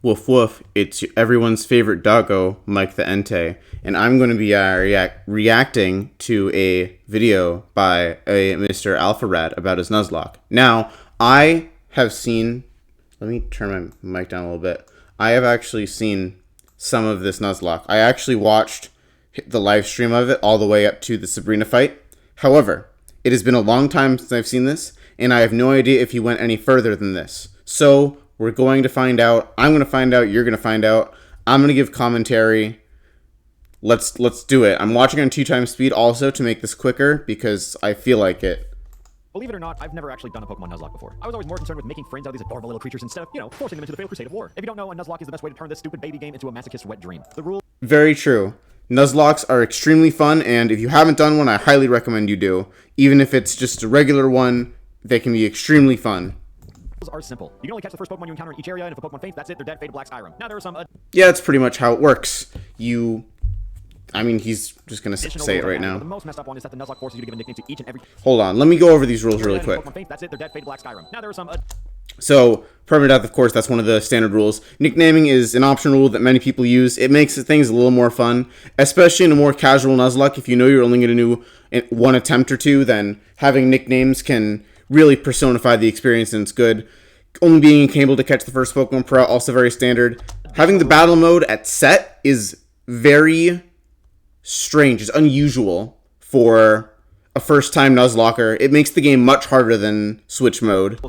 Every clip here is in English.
Woof woof, it's everyone's favorite doggo, Mike the Entei, and I'm going to be reacting to a video by a Mr. Alpharad about his Nuzlocke. Now, I have seen, let me turn my mic down a little bit. I have actually seen some of this Nuzlocke. I actually watched the live stream of it all the way up to the Sabrina fight. However, it has been a long time since I've seen this, and I have no idea if he went any further than this. So, we're going to find out. I'm going to find out. You're going to find out. I'm going to give commentary. Let's do it. I'm watching on 2x speed also to make this quicker because I feel like it. Believe it or not, I've never actually done a Pokemon Nuzlocke before. I was always more concerned with making friends out of these adorable little creatures instead of, forcing them into the failed crusade of war. If you don't know, a Nuzlocke is the best way to turn this stupid baby game into a masochist's wet dream. The rule... Very true. Nuzlocks are extremely fun, and if you haven't done one, I highly recommend you do. Even if it's just a regular one, they can be extremely fun. Are simple. You can only catch the first Pokemon you encounter in each area, and if a Pokemon faints, that's it. They're dead. Fade to Black Skyrim. Now there are some... Yeah, that's pretty much how it works. I mean, he's just going to say it right now. The most messed up one is that the Nuzlocke forces you to give a nickname to each and every... Hold on. Let me go over these rules really quick. Pokemon faints, that's it. They're dead. Fade to Black Skyrim. Now there are some... So, permanent death, of course, that's one of the standard rules. Nicknaming is an optional rule that many people use. It makes things a little more fun, especially in a more casual Nuzlocke. If you know you're only going to do one attempt or two, then having nicknames can really personify the experience, and it's good. Only being able to catch the first Pokemon per route, also very standard. Having the battle mode at set is very strange. It's unusual for a first-time Nuzlocker. It makes the game much harder than Switch mode.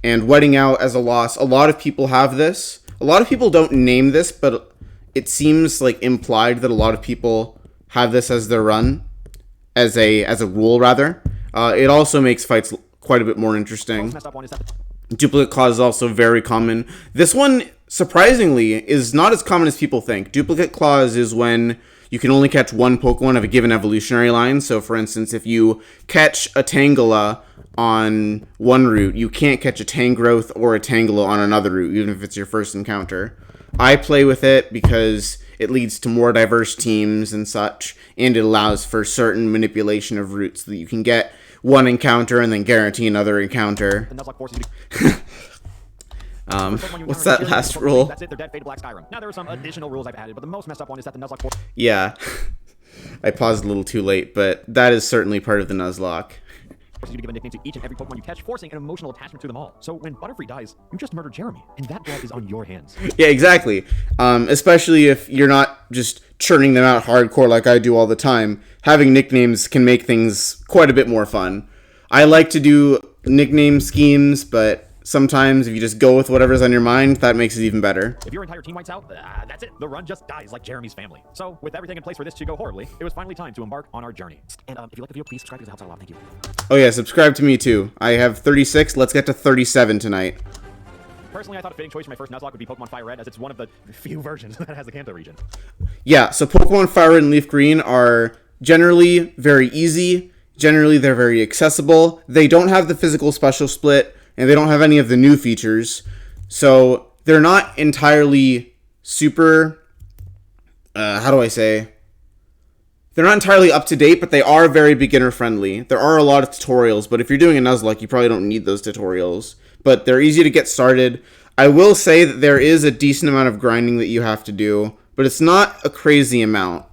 And wetting out as a loss. A lot of people have this. A lot of people don't name this, but it seems like implied that a lot of people have this as their run, as a rule rather. It also makes fights quite a bit more interesting. Duplicate clause is also very common. This one, surprisingly, is not as common as people think. Duplicate clause is when you can only catch one Pokemon of a given evolutionary line. So, for instance, if you catch a Tangela on one route, you can't catch a Tangrowth or a Tangela on another route, even if it's your first encounter. I play with it because it leads to more diverse teams and such, and it allows for certain manipulation of routes so that you can get one encounter and then guarantee another encounter. What's that last rule? That's it, they're dead, fade to Black Skyrim. Now there are some additional rules I've added, but the most messed up one is that the Nuzlocke... Yeah. I paused a little too late, but that is certainly part of the Nuzlocke. Forces you to give a nickname to each and every Pokemon you catch, forcing an emotional attachment to them all. So when Butterfree dies, you just murdered Jeremy, and that blood is on your hands. Yeah, exactly. Especially if you're not just churning them out hardcore like I do all the time. Having nicknames can make things quite a bit more fun. I like to do nickname schemes, but sometimes if you just go with whatever's on your mind, that makes it even better. If your entire team whites out, that's it. The run just dies like Jeremy's family. So, with everything in place for this to go horribly, it was finally time to embark on our journey. And if you like the video, please subscribe because it helps out a lot. Thank you. Oh yeah, subscribe to me too. I have 36. Let's get to 37 tonight. Personally, I thought a fitting choice for my first Nuzlocke would be Pokemon Fire Red, as it's one of the few versions that has the Kanto region. Yeah, so Pokemon Fire Red and Leaf Green are generally very easy. Generally, they're very accessible. They don't have the physical special split, and they don't have any of the new features. So they're not entirely super, how do I say? They're not entirely up to date, but they are very beginner friendly. There are a lot of tutorials, but if you're doing a Nuzlocke, you probably don't need those tutorials. But they're easy to get started. I will say that there is a decent amount of grinding that you have to do, but it's not a crazy amount.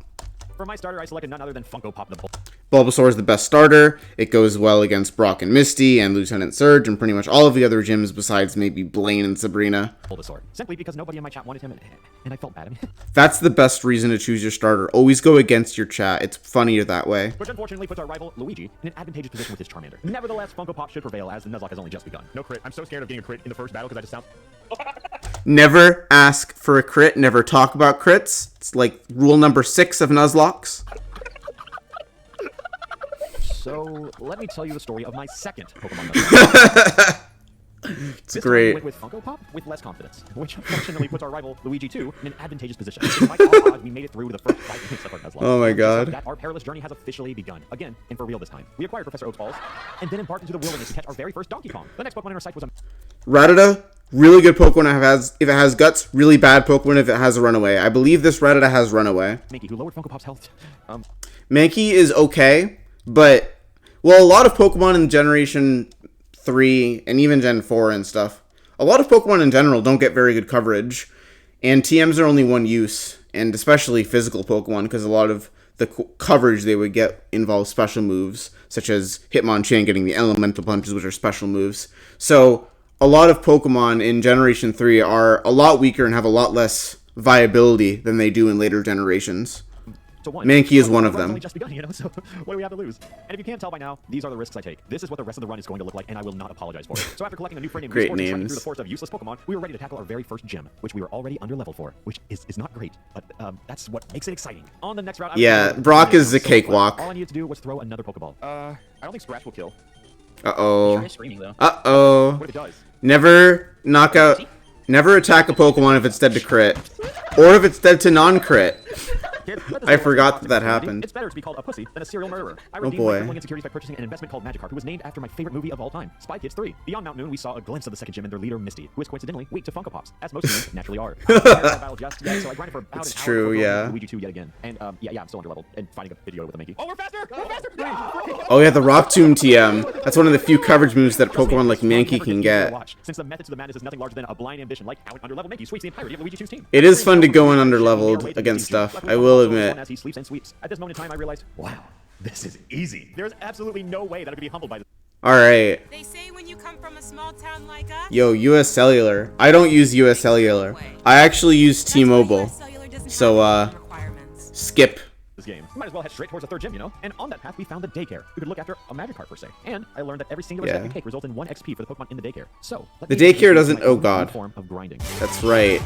For my starter, I selected none other than Funko Pop the Bull. Bulbasaur is the best starter. It goes well against Brock and Misty and Lieutenant Surge and pretty much all of the other gyms besides maybe Blaine and Sabrina. Bulbasaur, simply because nobody in my chat wanted him, and I felt bad. That's the best reason to choose your starter. Always go against your chat. It's funnier that way. Which unfortunately puts our rival, Luigi, in an advantageous position with his Charmander. Nevertheless, Funko Pop should prevail as the Nuzlocke has only just begun. No crit. I'm so scared of getting a crit in the first battle because I just sound... Never ask for a crit. Never talk about crits. It's like rule number 6 of Nuzlocks. So, let me tell you the story of my second Pokemon Nuzlocke. It's great. With Funko Pop, with less confidence, which unfortunately puts our rival, Luigi 2, in an advantageous position. Despite all odds, we made it through the first 5 minutes of our Nuzlocke. Oh my god. So that our perilous journey has officially begun. Again, and for real this time. We acquired Professor Oak's balls, and then embarked into the wilderness to catch our very first Donkey Kong. The next Pokemon in our sight was a... Rattata, really good Pokemon if it has guts, really bad Pokemon if it has a runaway. I believe this Rattata has runaway. Mankey, who lowered Funko Pop's health. Mankey is okay, but... Well, a lot of Pokemon in Generation 3 and even Gen 4 and stuff, a lot of Pokemon in general don't get very good coverage. And TMs are only one use, and especially physical Pokemon, because a lot of the coverage they would get involves special moves, such as Hitmonchan getting the elemental punches, which are special moves. So a lot of Pokemon in Generation 3 are a lot weaker and have a lot less viability than they do in later generations. So Mankey is one of them. Only just begun, you know, so what do we have to lose? And if you can't tell by now, these are the risks I take. This is what the rest of the run is going to look like, and I will not apologize for it. So after collecting a new friend named Great Resource and trekking names. through the forest of useless Pokemon, we were ready to tackle our very first gym, which we were already under-leveled for, which is not great, but that's what makes it exciting. On the next route, Yeah, Brock is the cakewalk. All I needed to do was throw another Pokeball. I don't think Scratch will kill. Uh-oh. Sure is screaming, though. Uh-oh. What if it does? Never knock out... Never attack a Pokemon if it's dead to crit. Or if it's dead to non-crit. Kid, I forgot that happened. It's better to be called a pussy than a serial murderer. I Oh, redeemed boy. my crippling insecurities by purchasing an investment called Magikarp, who was named after my favorite movie of all time, Spy Kids 3. Beyond Mount Moon, we saw a glimpse of the second gym and their leader, Misty, who is coincidentally weak to Funko Pops, as most humans naturally are. I haven't had that battle just yet, so I grinded for about It's an hour true, before yeah. going Luigi 2 yet again. And yeah, I'm still underleveled and finding a video with a Mankey. Oh, we're faster! We're faster! Oh yeah, the Rock Tomb TM. That's one of the few coverage moves that Pokemon like Mankey can get. Since the method to the madness is nothing larger than a blind ambition, like how an underleveled Mankey sweeps the entirety of Luigi 2's team. It is fun to go in underleveled against stuff, I will admit. As he sleeps and sweeps. At this moment in time, I realized, wow, this is easy. There's absolutely no way that I could be humbled by this. Alright. They say when you come from a small town like us. Yo, US Cellular. I don't use US Cellular. I actually use T-Mobile. So, skip. This game. We might as well head straight towards the third gym, you know? And on that path, we found the daycare. We could look after a Magikarp, per se. And I learned that every singular step Yeah. we take results in 1 XP for the Pokemon in the daycare. So, let The me introduce daycare you to doesn't- my oh own god. form of grinding. That's right.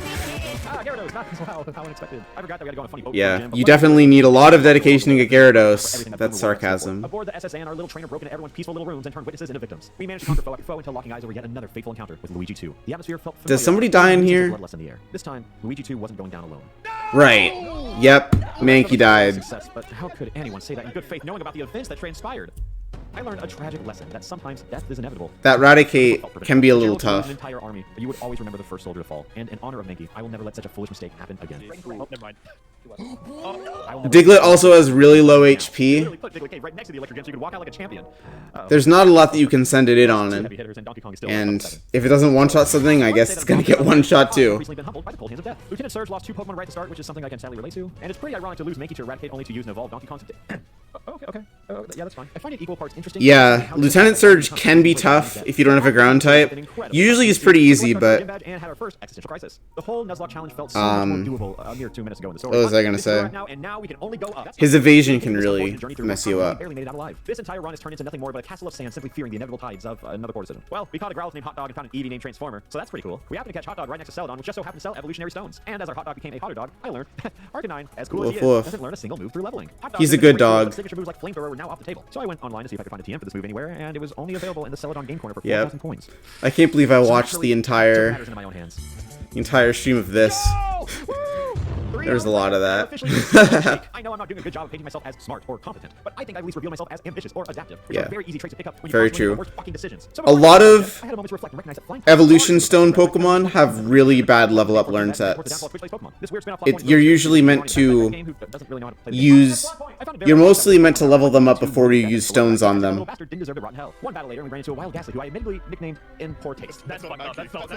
Ah, Gyarados, not wow, how unexpected. I forgot that we had to go on a funny boat. Yeah, gym, but you luckily, definitely need a lot of dedication to get for Gyarados. everything that That's Boomer wanted us to go for. sarcasm. Aboard the SSN, our little trainer broke into everyone's peaceful little rooms and turned witnesses into victims. We managed to conquer foe after foe until locking eyes over yet another fateful encounter with Luigi 2. The atmosphere felt familiar. Does somebody die in There was a here? bloodlust in the air. This time, Luigi 2 wasn't going down alone. Right. Yep, Mankey died. Success, but how could anyone say that in good faith, knowing about the events that transpired? I learned a tragic lesson that sometimes death is inevitable. That Raticate can be a little Jailed through An tough. entire army, but you would always remember the first soldier to fall. And in honor of Mankey, I will never let such a foolish mistake happen again. Oh, never mind. I will never Diglett let also has really low HP. Literally put Diglett Cave right next to the electric gym so you could walk out like a champion. There's not a lot that you can send it in on Two it. heavy hitters and Donkey Kong is still And upset. if it doesn't one-shot something, I guess it's gonna get one-shot too. Recently been humbled by the cold hands of death. Lieutenant Surge lost 2 Pokemon right at the start, which is something I can sadly relate to. And it's pretty ironic to lose Mankey to Eradicate only to use and evolve Donkey Kong. Okay. Yeah, that's fine. I find it equal parts interesting. Yeah, Lieutenant Surge can be tough if you don't have a ground type. Usually it's pretty easy, but And had our first existential crisis. The whole Nuzlocke challenge felt so much more doable a mere 2 minutes ago in the story. what was I gonna This is where we're say? at now, and now we can only go up. his evasion This can is a really fortunate journey through mess one you time, we up. barely made it out alive. This entire run has turned into nothing more but a castle of sand, simply fearing the inevitable tides of another poor decision. Well, we caught a Growlithe named Hot Dog and found an Eevee named Transformer, so that's pretty cool. We happened to catch Hot Dog right next to Celadon, which just so happened to sell evolutionary stones. And as our Hot Dog became a hotter dog, I learned Arcanine, as cool as he Woof woof. is, doesn't learn a single move through leveling. Hot Dog He's a isn't good great moves, dog. but signature moves like Flamethrower were now off the table. So I went online to see if I could find a TM for this move anywhere, and it was only available in the Celadon game corner for Yep. 4,000 coins. I can't believe I So watched naturally, the it took entire matters into my own hands. stream of this. Oh! Woo! 3 There's a hours lot of later, that. I'm officially a snake. I know I'm not doing a good job of painting myself as smart or competent, but I think I at least reveal myself as ambitious or adaptive, which Yeah. are very easy traits to pick up when you Very constantly make true. the worst fucking decisions. So A lot of I had a moment to reflect and recognize that flying Evolution Stone Pokemon have really bad level up learn sets. You're usually meant to use... You're mostly meant to level them up before you use stones on them. Bastard didn't deserve to rot in hell. One battle later, we ran into a wild Ghastly who I admittedly nicknamed in poor taste. That's not that's not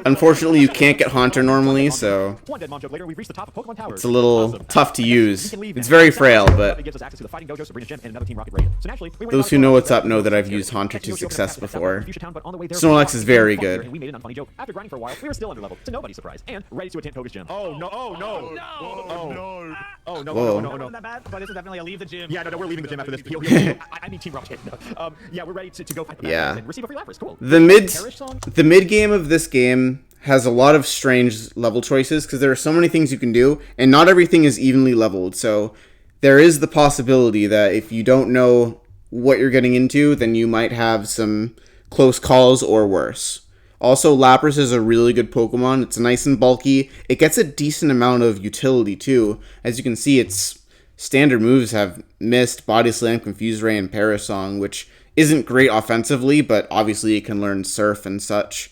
Unfortunately, you can't get Haunter normally, so One dead mom joke later, we've reached the top of Pokemon Towers. it's a little Awesome. tough to use. We can leave It's now. very frail, but It gives us access to the Fighting Dojo, Sabrina Gym, and another Team Rocket raid. So naturally, we went those on who to know go what's to up the know that I've Fuchsia used Haunter to Town, success but before. Fuchsia Town, but on the way there, Snorlax is very and good. we made it on funny joke. After grinding for a while, we were still underleveled, to nobody's surprise, and ready to attend Toga's gym. Oh no! Oh no! Oh no! Whoa. No! That bad, but this is definitely a leave the gym. Yeah, no, we're leaving the gym after this. I mean Team Rocket. No. Yeah, we're ready to go fight the bad Yeah. guys and receive a free Lapras. Cool. The mid game of this game has a lot of strange level choices because there are so many things you can do, and not everything is evenly leveled. So there is the possibility that if you don't know what you're getting into, then you might have some close calls or worse. Also, Lapras is a really good Pokemon. It's nice and bulky. It gets a decent amount of utility too. As you can see, its standard moves have Mist, Body Slam, Confuse Ray, and Parasong, which isn't great offensively, but obviously it can learn Surf and such.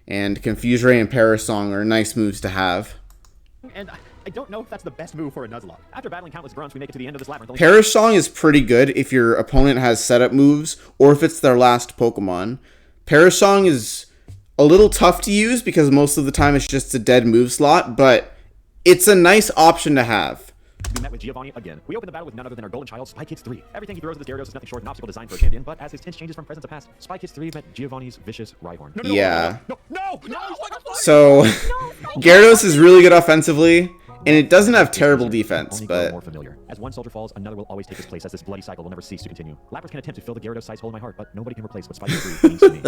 And Confuse Ray and Parasong are nice moves to have. And I don't know if that's the best move for a Nuzlocke. After battling countless grunts, we make it to the end of this labyrinth. Parasong is pretty good if your opponent has setup moves or if it's their last Pokemon. Parasong is a little tough to use because most of the time it's just a dead move slot, but it's a nice option to have. We met with Giovanni again. We opened the battle with none other than our golden child, Spy Kids 3. Everything he throws at this Gyarados is nothing short of an obstacle designed for a champion, but as his tinge changes from present to past, Spy Kids 3 met Giovanni's vicious Rhyhorn. Yeah. No! So, Gyarados is really good offensively, and it doesn't have terrible defense, Only grow but... more familiar. As one soldier falls, another will always take his place, as this bloody cycle will never cease to continue. Lapras can attempt to fill the Gyarados-sized hole in my heart, but nobody can replace what Spy Kids 3 means to me.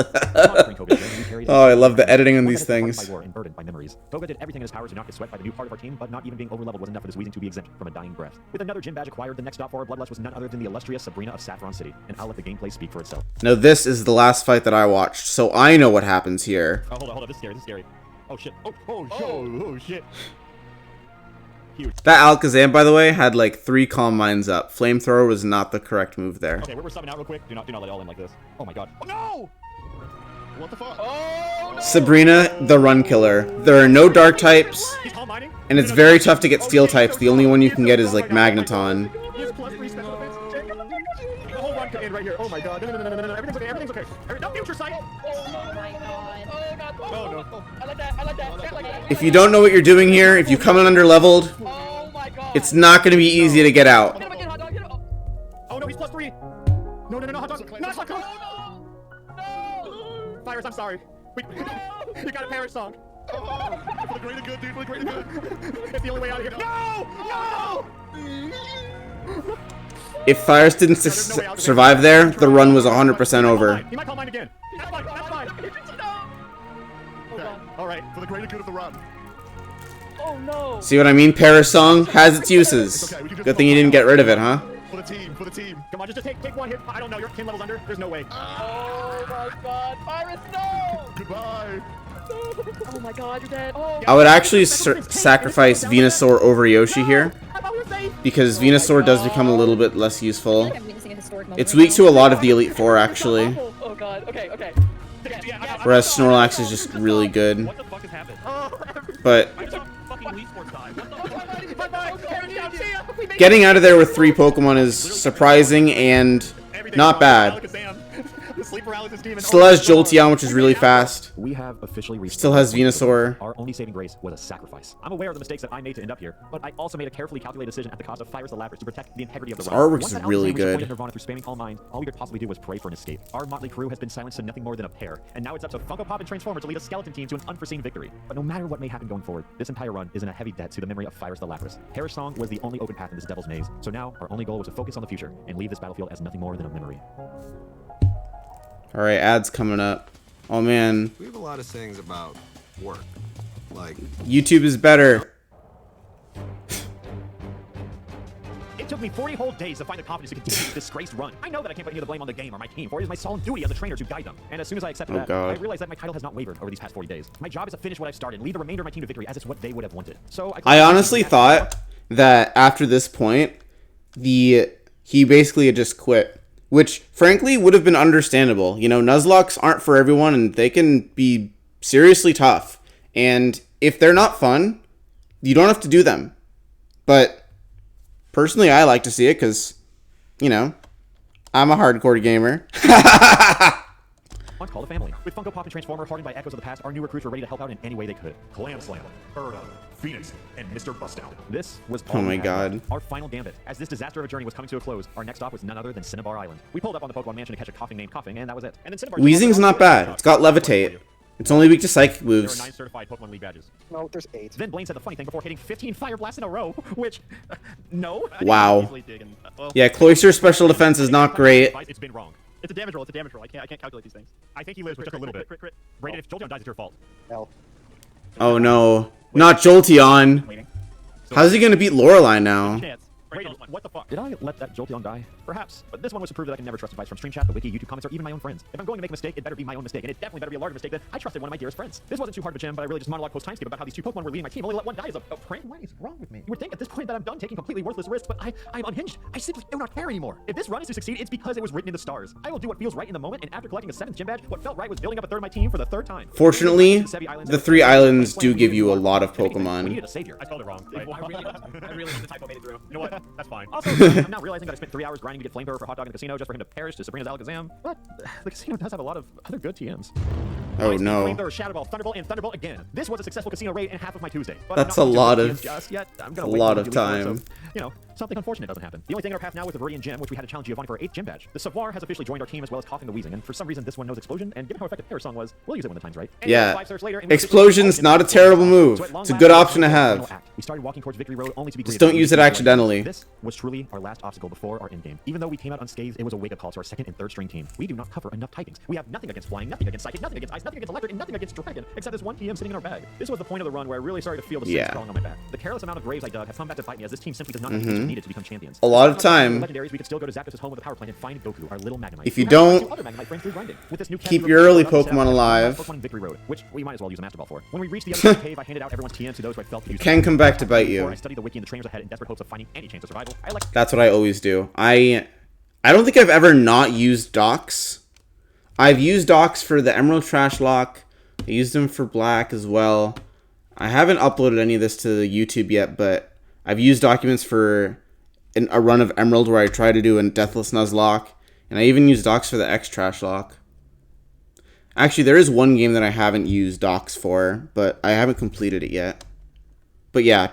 Oh, I love the editing on these things. By war and burdened by memories. Boga did everything in his power to not get swept by the new part of our team, but not even being overleveled was enough for this Weezing to be exempt from a dying breath. With another gym badge acquired, the next stop for our bloodlust was none other than the illustrious Sabrina of Saffron City, and I'll let the gameplay speak for itself. Now, this is the last fight that I watched, so I know what happens here. Oh, hold on, this is scary. Oh, shit. Oh, shit. Huge. That Alakazam, by the way, had like 3 Calm Minds up. Flamethrower was not the correct move there. Okay, we're subbing out real quick. Do not let it all in like this. Oh my god. Oh no! What the fuck? Oh no! Sabrina, the run killer. There are no dark types, He's calm mining? and it's very tough to get steel types. The only one you can get is like Magneton. He has +3 special defense. The whole run could end right here. Oh my god. No. Everything's okay. Everything's okay. No future sight. Oh my god. Oh god. Oh no. I like that. I like that. If you don't know what you're doing here, if you come in under leveled, Oh my god. it's not going to be easy to get out. Hit him again, hot dog. Hit him. Oh no, he's +3. No, hot dog. No, hot dog. No. Virus, I'm sorry. You got a Paris song. Oh, for the greater good, dude. For the greater good. It's the only way out of here. No! If Fires didn't survive there, the run was 100% over. He might call mine again. That's fine. Okay. Alright, for the greater good of the run. Oh no. See what I mean? Paris Song has its uses. Good thing you didn't get rid of it, huh? For the team. Come on, just take one hit. I don't know, you're 10 levels under. There's no way. Oh my god. Virus, no. Goodbye. Oh my god, you're dead. Oh. I would actually sacrifice Venusaur over Yoshi here, because Venusaur does become a little bit less useful. It's weak to a lot of the Elite Four, actually. Oh god. Okay. Whereas Snorlax is just really good. What the fuck has happened? But I just fucking Wii Sports time. What the fuck? getting out of there with 3 Pokemon is surprising and not bad. Still has Jolteon, which is really fast. We have officially reached. Still has Venusaur. Our only saving grace was a sacrifice. I'm aware of the mistakes that I made to end up here, but I also made a carefully calculated decision at the cost of Fires the Lapras to protect the integrity of the This run. artwork Once is that really Alakazam reached good. the point of Nirvana through spamming Calm Mind, all we could possibly do was pray for an escape. Our motley crew has been silenced to nothing more than a pair, and now it's up to Funko Pop and Transformer to lead a skeleton team to an unforeseen victory. But no matter what may happen going forward, this entire run is in a heavy debt to the memory of Fires the Lapras. Perish Song was the only open path in this devil's maze, so now our only goal was to focus on the future and leave this battlefield as nothing more than a memory. Alright, ads coming up. Oh man, We have a lot of sayings about work. Like, YouTube is better. It took me 40 whole days to find the confidence to continue this disgraced run. I know that I can't put any of the blame on the game or my team, for it is my solemn duty as a trainer to guide them. And as soon as I accepted Oh, that, God. I realized that my title has not wavered over these past 40 days. My job is to finish what I've started and lead the remainder of my team to victory as it's what they would have wanted. So I honestly thought that after this point, he basically had just quit, which frankly would have been understandable. You know, Nuzlocks aren't for everyone, and they can be seriously tough. And if they're not fun, you don't have to do them. But personally, I like to see it because, you know, I'm a hardcore gamer. Once called a family. With Funko Pop and Transformer hardened by echoes of the past, our new recruits were ready to help out in any way they could. Clam Slam, Erda, Phoenix, and Mr. Bustout. This was Oh all my we had God. left. Our final gambit. As this disaster of a journey was coming to a close, our next stop was none other than Cinnabar Island. We pulled up on the Pokemon Mansion to catch a coughing named Coughing, and that was it. And then Cinnabar Weezing's not bad. It's got Levitate. It's only weak to Psychic There are 9 moves. certified Pokemon League badges. No, there's 8. Then Blaine said the funny thing before hitting 15 Fire Blasts in a row, which, no. Wow. Easily dig and, well, Yeah, Cloyster's special defense is not great. It's been wrong. It's a damage roll. I can't calculate these things. I think he lives with just a little bit. Brayden, if Jolteon dies, it's your fault. Oh no. Not Jolteon. How's he gonna beat Lorelei now? Chance. Brayden, what the fuck? Did I let that Jolteon die? Perhaps. But this one was to prove that I can never trust advice from Stream Chat, the wiki, YouTube comments, or even my own friends. If I'm going to make a mistake, it better be my own mistake. And it definitely better be a larger mistake than I trusted one of my dearest friends. This wasn't too hard of a gym, but I really just monologue post timeskip about how these 2 Pokemon were leading my team. Only let one die as a prank. What is wrong with me? You would think at this point that I'm done taking completely worthless risks, but I'm unhinged. I simply do not care anymore. If this run is to succeed, it's because it was written in the stars. I will do what feels right in the moment, and after collecting a 7th gym badge, what felt right was building up a third of my team for the 3rd time. Fortunately, the 3 islands do give you a lot of We Pokemon. needed a savior. I spelled it wrong. I really want the typo made it through. You know what? That's fine. fine. Also, I'm now realizing that I spent 3 hours grinding to get Flamethrower for Hot Dog in the casino just for him to perish to Sabrina's Alakazam. But the casino does have a lot of other good TMs. Oh no. Flamethrower, Shadow Ball, Thunderbolt, and Thunderbolt again. This was a successful casino raid and half of my Tuesday. But That's I'm a not lot using of- TMs just yet. I'm gonna a wait lot till of we delete it, time. so, you know, something unfortunate doesn't happen. The only thing in our path now is the Viridian Gem, which we had to challenge Giovanni for our 8th gym badge. The Savoir has officially joined our team as well as Coughing the Wheezing, and for some reason this one knows Explosion, and given how effective Parasong was, we'll use it when the time's right. Anyway, Yeah. 5 stars later, and we Explosion's officially- not a terrible move. So at long It's a last, good we option to final have. act. We started walking towards Victory Road only to be Just greeted don't with use it defeat. accidentally. This was truly our last obstacle before our endgame. Even though we came out unscathed, it was a wake-up call to our second and third string team. We do not cover enough typings. We have nothing against flying, nothing against psychic, nothing against ice, nothing against electric, and nothing against dragon, except this one TM sitting in our bag. This was the point of the run where I really started to feel the sins crawling on my back. The careless amount of graves I dug have come back to bite me, as this team simply does not have the tools needed to become champions. A lot of time. Legendaries, we could still go to Zapdos' home with a power plant and find Goku, our little Magnemite. If you We have don't two other Magnemite friends through grinding. With this new keep Captain your Road, early we set out Pokemon to alive. Pokemon in Victory Road, which we might as well use a Master Ball for. When we reached the other cave, I handed out everyone's TM to those who I felt could use Can it. come back to bite you. Before I studied the wiki and the trainers ahead in desperate hopes of finding any chance of survival. I like That's what I always do. I don't think I've ever not used docks. I've used docks for the Emerald Trash Lock. I used them for Black as well. I haven't uploaded any of this to YouTube yet, but I've used documents for a run of Emerald where I try to do a Deathless Nuzlocke, and I even used docks for the X Trash Lock. Actually, there is one game that I haven't used docks for, but I haven't completed it yet. But yeah,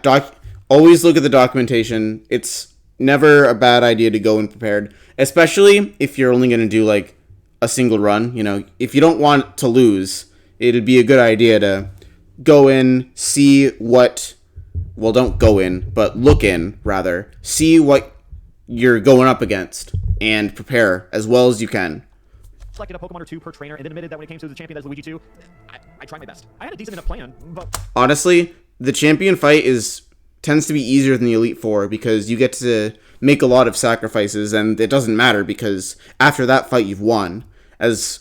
always look at the documentation. It's never a bad idea to go in prepared, especially if you're only going to do like a single run. You know, if you don't want to lose, it'd be a good idea to go in, see what, well, don't go in, but look in, rather. See what you're going up against and prepare as well as you can. selected a Pokemon or two per trainer, and then admitted that when it came to the champion, that's Luigi 2, I tried my best. I had a decent enough plan, but Honestly, the champion fight tends to be easier than the Elite Four because you get to make a lot of sacrifices, and it doesn't matter because after that fight you've won. As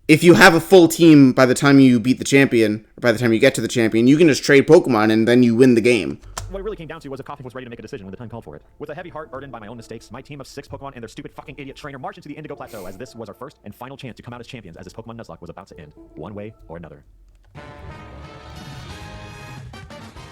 if you have a full team by the time you beat the champion, or by the time you get to the champion, you can just trade Pokemon and then you win the game. what it really came down to was if Coughing was ready to make a decision when the time called for it. With a heavy heart burdened by my own mistakes, my team of 6 Pokemon and their stupid fucking idiot trainer marched into the Indigo Plateau, as this was our first and final chance to come out as champions, as this Pokemon Nuzlocke was about to end, one way or another.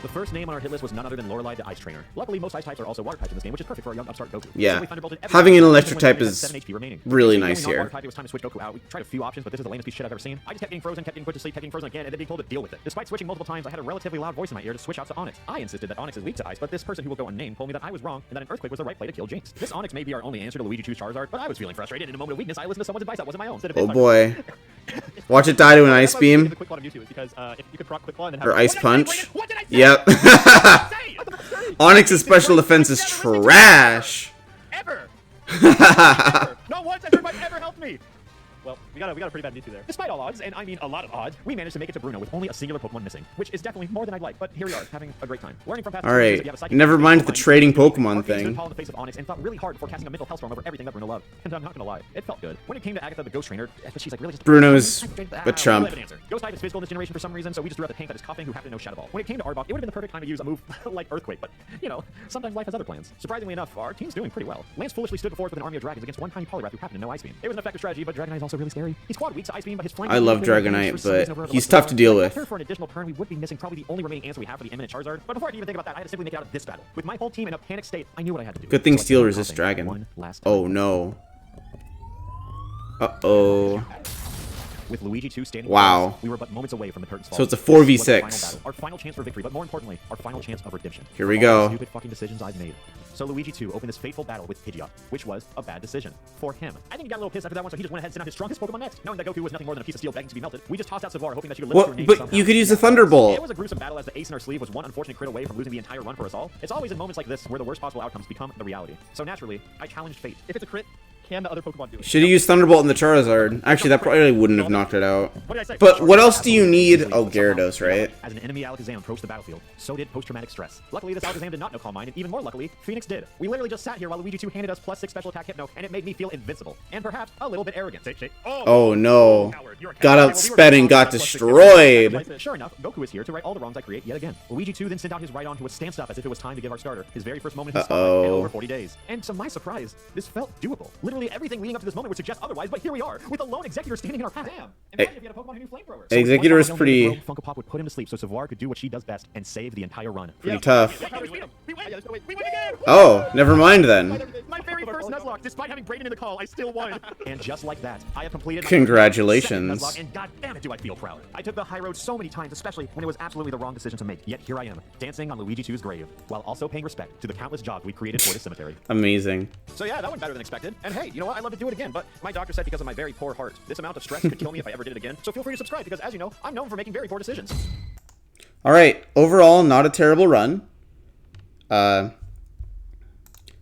The first name on our hit list was none other than Lorelei the Ice Trainer. Luckily, most Ice types are also Water types in this game, which is perfect for a young upstart Goku. Yeah. So we Thunderbolted every Having an time, electric even when type we had is 7 HP remaining. really Being the nice only here. non-water type, it was time to switch Goku out. We tried a few options, but this is the lamest piece of shit I've ever seen. I just kept getting frozen, kept getting put to sleep, kept getting frozen again, and then being told to deal with it. Despite switching multiple times, I had a relatively loud voice in my ear to switch out to Onyx. I insisted that Onyx is weak to ice, but this person who will go unnamed told me that I was wrong and that an Earthquake was the right play to kill Jinx. This Onyx may be our only answer to Luigi 2's Charizard, but I was feeling frustrated. In a moment of weakness, I listened to someone's advice that wasn't my own. Oh boy. Watch it die to an Ice Beam. Quick Claw to Mewtwo is because if you could proc Quick Claw and then Or have Ice What did I say, Punch. Brandon? What did I say? Yep. What did I say? What the fuck is that? Onyx's special defense is trash. Ever. Ever. Not once has everybody ever helped me. Well, we got a pretty bad Mewtwo there. Despite all odds, and I mean a lot of odds, we managed to make it to Bruno with only a singular Pokemon missing, which is definitely more than I'd like. But here we are, having a great time. Learning from past All right. experiences that you have a psychic Never ability mind to the find trading Arceus Pokemon stood thing. tall in the face of Onyx and thought really hard before casting a mental hellstorm over everything that Bruno loved. And I'm not gonna lie, it felt good. When it came to Agatha, the Ghost Trainer, she's like really just Bruno's Ah, a chump. we have an answer. Ghost type is physical in this generation for some reason, so we just threw out the tank that is Coughing, who happened to know Shadow Ball. When it came to Arbok, it would have been the perfect time to use a move like Earthquake, but you know, sometimes life has other plans. Surprisingly enough, our team's doing pretty well. Lance foolishly stood before us with an army of dragons against one tiny Poliwrath who happened to know Ice Beam. It was an effective strategy, but Dragonite is also really scary. He's quad weak to Ice Beam, but his flying. I love Dragonite, but he's tough to deal with. For an additional turn, we would be missing probably the only remaining answer we have for the imminent Charizard. But before I could even think about that, I had to simply make it out of this battle. With my whole team in a panic state, I knew what I had to do. Good thing So I Steel took resists Coughing Dragon. one last time. Oh no. Uh-oh. With Luigi 2 standing Wow. close, we were but moments away from the curtain's fall. So it's a This was the 4v6. final battle, our final chance for victory, but more importantly, our final chance of redemption. Here we For all go. the stupid fucking decisions I've made. So Luigi 2 opened this fateful battle with Pidgeot, which was a bad decision for him. I think he got a little pissed after that one, so he just went ahead and sent out his strongest Pokemon next. Knowing that Goku was nothing more than a piece of steel begging to be melted, we just tossed out Savara, hoping that she would live What? to her name But somehow. you could use the It Thunderbolt. was a gruesome battle, as the ace in our sleeve was one unfortunate crit away from losing the entire run for us all. It's always in moments like this where the worst possible outcomes become the reality. So naturally, I challenged fate. If it's a crit, can the other Pokemon do it? Should have used Thunderbolt in the Charizard. Actually, that probably wouldn't have knocked it out. What did I say? But what else do you need? Oh, Gyarados, right? As an enemy Alakazam approached the battlefield, so did post-traumatic stress. Luckily, this Alakazam did not know Calm Mind, and even more luckily, Phoenix did. We literally just sat here while Luigi 2 handed us +6 special attack Hypno, and it made me feel invincible. And perhaps a little bit arrogant. Oh no. Coward, you're a Got coward. outsped and got destroyed. Sure enough, Goku is here to right all the wrongs I create yet again. Luigi 2 then sent out his Rhydon, who was stanced up as if it was time to give our starter his very first moment in his spotlight in over 40 days. And to my surprise, this felt doable. Literally literally everything leading up to this moment would suggest otherwise, but here we are, with a lone executor standing in our path. Damn. Imagine if you had a Pokemon who knew Flamethrower. Executor is pretty Funko Pop would put him to sleep so Savoir could do what she does best and save the entire run. tough. We win! We win again! Oh, never mind then. My very first Nuzlocke, despite having Brayden in the call, I still won. And just like that, I have completed my Congratulations. second Nuzlocke, and god damn it do I feel proud. I took the high road so many times, especially when it was absolutely the wrong decision to make. Yet here I am, dancing on Luigi 2's grave, while also paying respect to the countless jobs we created for this cemetery. Amazing. So yeah, that went better than expected. And hey, you know what? I'd love to do it again, but my doctor said because of my very poor heart, this amount of stress could kill me if I ever did it again. So feel free to subscribe because, as you know, I'm known for making very poor decisions. All right. Overall, not a terrible run.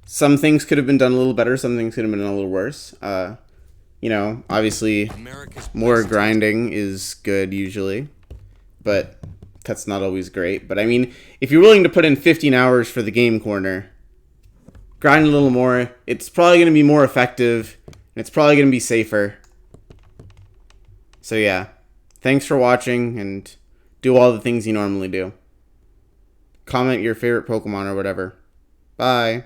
Some things could have been done a little better. Some things could have been a little worse. You know, obviously, more grinding is good usually, but that's not always great. But I mean, if you're willing to put in 15 hours for the game corner, grind a little more, it's probably going to be more effective, and it's probably going to be safer. So yeah, thanks for watching, and do all the things you normally do. Comment your favorite Pokemon or whatever. Bye.